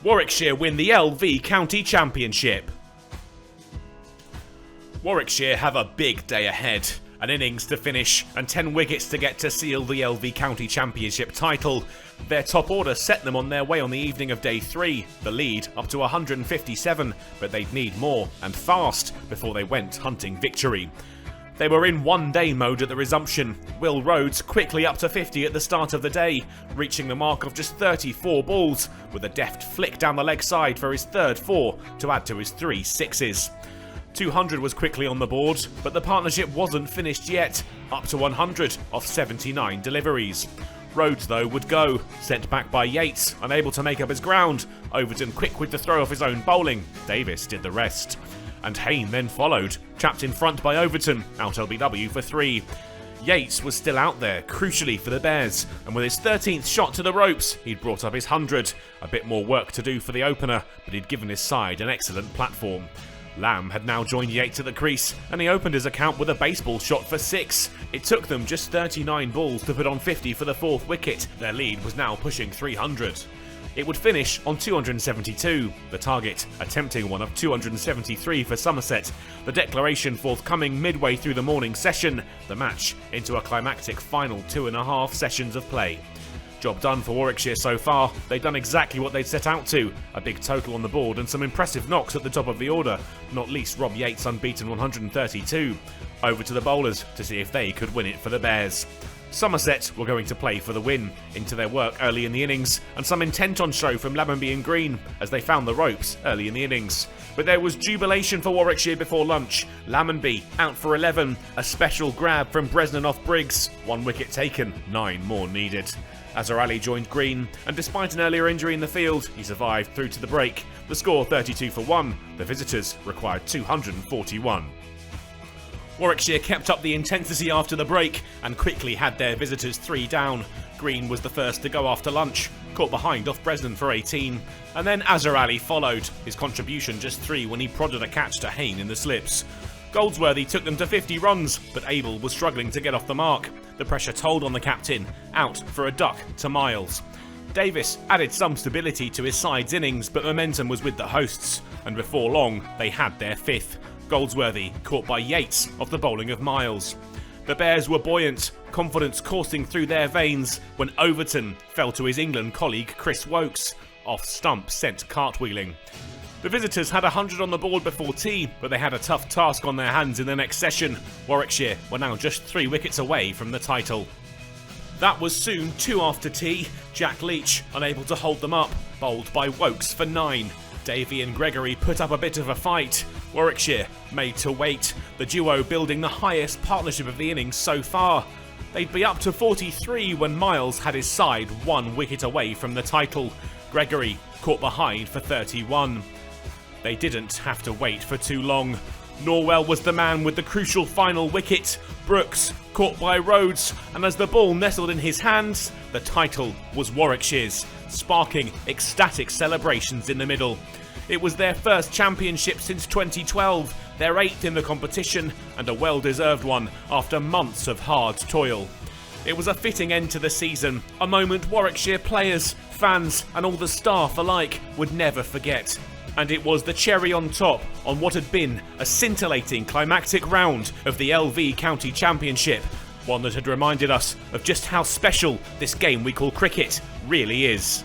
Warwickshire win the LV County Championship. Warwickshire have a big day ahead. An innings to finish and 10 wickets to get to seal the LV County Championship title. Their top order set them on their way on the evening of day 3, the lead up to 157, but they'd need more and fast before they went hunting victory. They were in one-day mode at the resumption. Will Rhodes quickly up to 50 at the start of the day, reaching the mark of just 34 balls, with a deft flick down the leg side for his third 4 to add to his 3 sixes. 200 was quickly on the board, but the partnership wasn't finished yet, up to 100 off 79 deliveries. Rhodes, though, would go, sent back by Yates, unable to make up his ground. Overton quick with the throw of his own bowling. Davis did the rest. And Hayne then followed, trapped in front by Overton, out LBW for 3. Yates was still out there, crucially for the Bears, and with his 13th shot to the ropes, he'd brought up his 100. A bit more work to do for the opener, but he'd given his side an excellent platform. Lamb had now joined Yates at the crease, and he opened his account with a baseball shot for 6. It took them just 39 balls to put on 50 for the 4th wicket. Their lead was now pushing 300. It would finish on 272, the target a tempting one of 273 for Somerset. The declaration forthcoming midway through the morning session, the match into a climactic final 2.5 sessions of play. Job done for Warwickshire so far. They'd done exactly what they'd set out to. A big total on the board and some impressive knocks at the top of the order, not least Rob Yates' unbeaten 132. Over to the bowlers to see if they could win it for the Bears. Somerset were going to play for the win, into their work early in the innings, and some intent on show from Lammonby and Green as they found the ropes early in the innings. But there was jubilation for Warwickshire before lunch. Lammonby out for 11, a special grab from Bresnan off Briggs, 1 wicket taken, 9 more needed. Azhar Ali joined Green, and despite an earlier injury in the field, he survived through to the break. The score 32 for 1, the visitors required 241. Warwickshire kept up the intensity after the break and quickly had their visitors 3 down. Green was the first to go after lunch, caught behind off Bresnan for 18, and then Azhar Ali followed, his contribution just 3 when he prodded a catch to Hayne in the slips. Goldsworthy took them to 50 runs, but Abel was struggling to get off the mark. The pressure told on the captain, out for a duck to Miles. Davis added some stability to his side's innings, but momentum was with the hosts, and before long they had their 5th. Goldsworthy caught by Yates off the bowling of Miles. The Bears were buoyant, confidence coursing through their veins when Overton fell to his England colleague Chris Wokes, off stump sent cartwheeling. The visitors had 100 on the board before tea, but they had a tough task on their hands in the next session. Warwickshire were now just 3 wickets away from the title. That was soon 2 after tea. Jack Leach, unable to hold them up, bowled by Wokes for 9. Davey and Gregory put up a bit of a fight. Warwickshire made to wait, the duo building the highest partnership of the innings so far. They'd be up to 43 when Miles had his side 1 wicket away from the title. Gregory caught behind for 31. They didn't have to wait for too long. Norwell was the man with the crucial final wicket. Brooks caught by Rhodes, and as the ball nestled in his hands, the title was Warwickshire's, sparking ecstatic celebrations in the middle. It was their first championship since 2012, their 8th in the competition, and a well-deserved one after months of hard toil. It was a fitting end to the season, a moment Warwickshire players, fans, and all the staff alike would never forget. And it was the cherry on top on what had been a scintillating climactic round of the LV County Championship, one that had reminded us of just how special this game we call cricket really is.